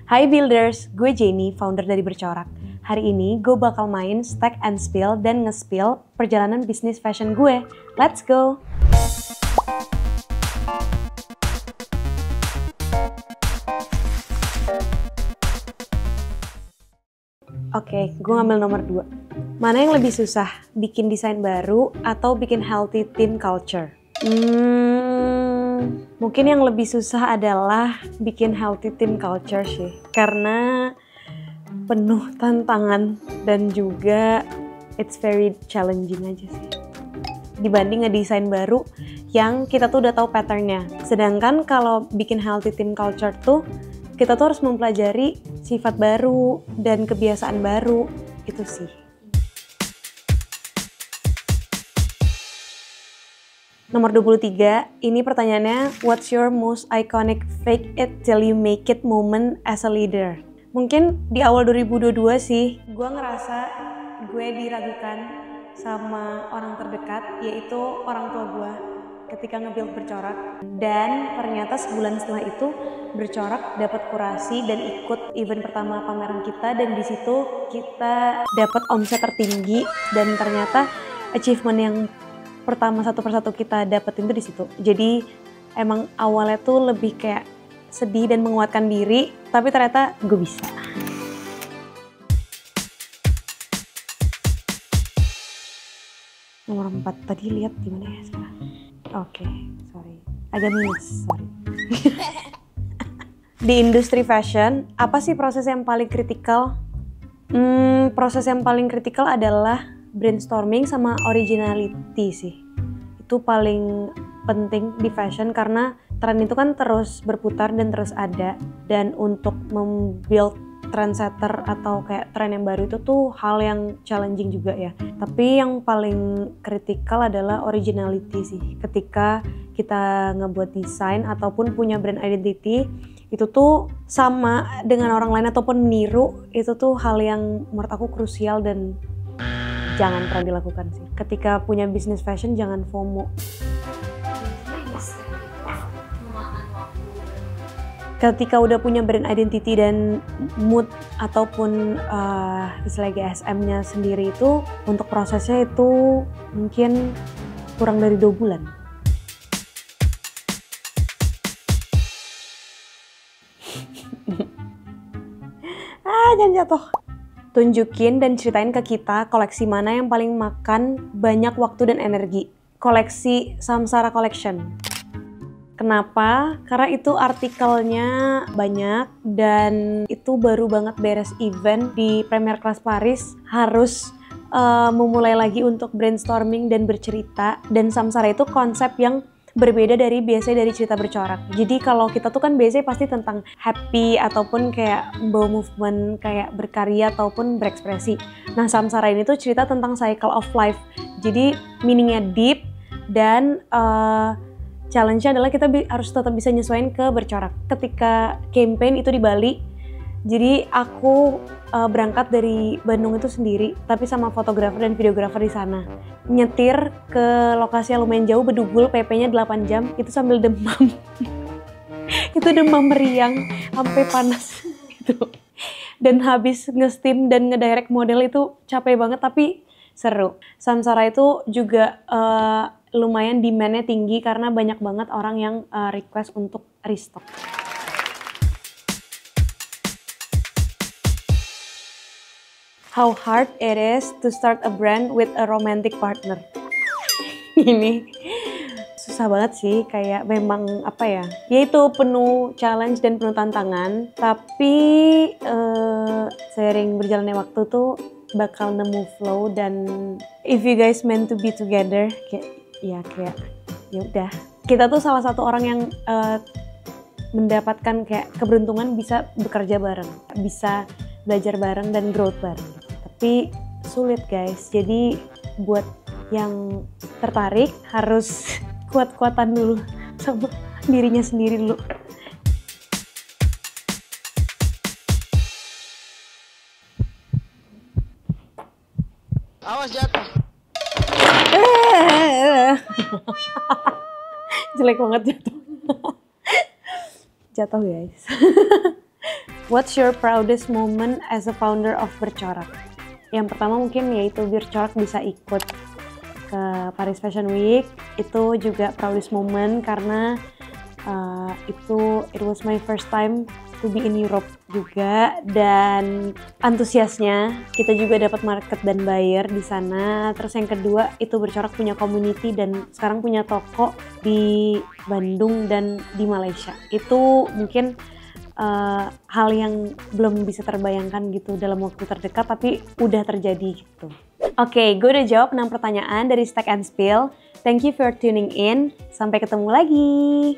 Hai Builders, gue Jenny, founder dari Bercorak. Hari ini gue bakal main stack and spill dan nge-spill perjalanan bisnis fashion gue. Let's go! Oke, gue ngambil nomor 2. Mana yang lebih susah, bikin desain baru atau bikin healthy team culture? Mungkin yang lebih susah adalah bikin healthy team culture sih. Karena penuh tantangan dan juga it's very challenging aja sih. Dibanding ngedesain baru yang kita tuh udah tahu patternnya. Sedangkan kalau bikin healthy team culture tuh kita tuh harus mempelajari sifat baru dan kebiasaan baru, itu sih. Nomor 23, ini pertanyaannya, what's your most iconic fake it till you make it moment as a leader? Mungkin di awal 2022 sih, gue ngerasa gue diragukan sama orang terdekat, yaitu orang tua gue ketika nge-build Bercorak. Dan ternyata sebulan setelah itu, Bercorak dapat kurasi dan ikut event pertama pameran kita, dan di situ kita dapat omset tertinggi, dan ternyata achievement yang pertama satu persatu kita dapetin tuh di situ. Jadi emang awalnya tuh lebih kayak sedih dan menguatkan diri, tapi ternyata gue bisa. Nomor 4 tadi lihat gimana ya sekarang? Oke, sorry. Agak minus, sorry. Di industri fashion, apa sih proses yang paling kritikal? Proses yang paling kritikal adalah brainstorming sama originality sih. Itu paling penting di fashion karena tren itu kan terus berputar dan terus ada. Dan untuk membuild trendsetter atau kayak tren yang baru itu tuh hal yang challenging juga ya. Tapi yang paling kritikal adalah originality sih. Ketika kita ngebuat desain ataupun punya brand identity, itu tuh sama dengan orang lain ataupun meniru, itu tuh hal yang menurut aku krusial dan jangan pernah dilakukan sih. Ketika punya bisnis fashion jangan FOMO. Ketika udah punya brand identity dan mood ataupun istilahnya GSM-nya sendiri itu, untuk prosesnya itu mungkin kurang dari 2 bulan. Jangan jatuh. Tunjukin dan ceritain ke kita koleksi mana yang paling makan banyak waktu dan energi. Koleksi Samsara Collection. Kenapa? Karena itu artikelnya banyak dan itu baru banget beres event di Premier Class Paris. Harus memulai lagi untuk brainstorming dan bercerita. Dan Samsara itu konsep yang berbeda dari biasanya dari cerita Bercorak. Jadi kalau kita tuh kan biasanya pasti tentang happy ataupun kayak bawa movement kayak berkarya ataupun berekspresi. Nah, Samsara ini tuh cerita tentang cycle of life. Jadi meaningnya deep dan challenge-nya adalah kita harus tetap bisa nyesuaiin ke Bercorak. Ketika campaign itu di Bali, jadi aku berangkat dari Bandung itu sendiri, tapi sama fotografer dan videografer di sana. Nyetir ke lokasi yang lumayan jauh, bedugul, PP-nya 8 jam, itu sambil demam. Itu demam meriang, sampai panas gitu. Dan habis nge-steam dan nge-direct model itu capek banget, tapi seru. Samsara itu juga lumayan demand-nya tinggi karena banyak banget orang yang request untuk restock. How hard it is to start a brand with a romantic partner. Ini susah banget sih, kayak memang apa ya, yaitu penuh challenge dan penuh tantangan. Tapi seiring berjalannya waktu tuh bakal nemu flow, dan if you guys meant to be together, kayak ya udah. Kita tuh salah satu orang yang mendapatkan kayak keberuntungan bisa bekerja bareng, bisa belajar bareng dan growth bareng. Tapi sulit guys, jadi buat yang tertarik harus kuat-kuatan dulu sama dirinya sendiri dulu. Awas jatuh. Jelek banget jatuh. Jatuh guys. What's your proudest moment as a founder of Bercorak? Yang pertama mungkin yaitu Bercorak bisa ikut ke Paris Fashion Week. Itu juga proudest moment karena it was my first time to be in Europe juga, dan antusiasnya kita juga dapat market dan buyer di sana. Terus yang kedua itu Bercorak punya community dan sekarang punya toko di Bandung dan di Malaysia. Itu mungkin hal yang belum bisa terbayangkan gitu dalam waktu terdekat, tapi udah terjadi gitu. Oke, gue udah jawab 6 pertanyaan dari Stack and Spill. Thank you for tuning in. Sampai ketemu lagi.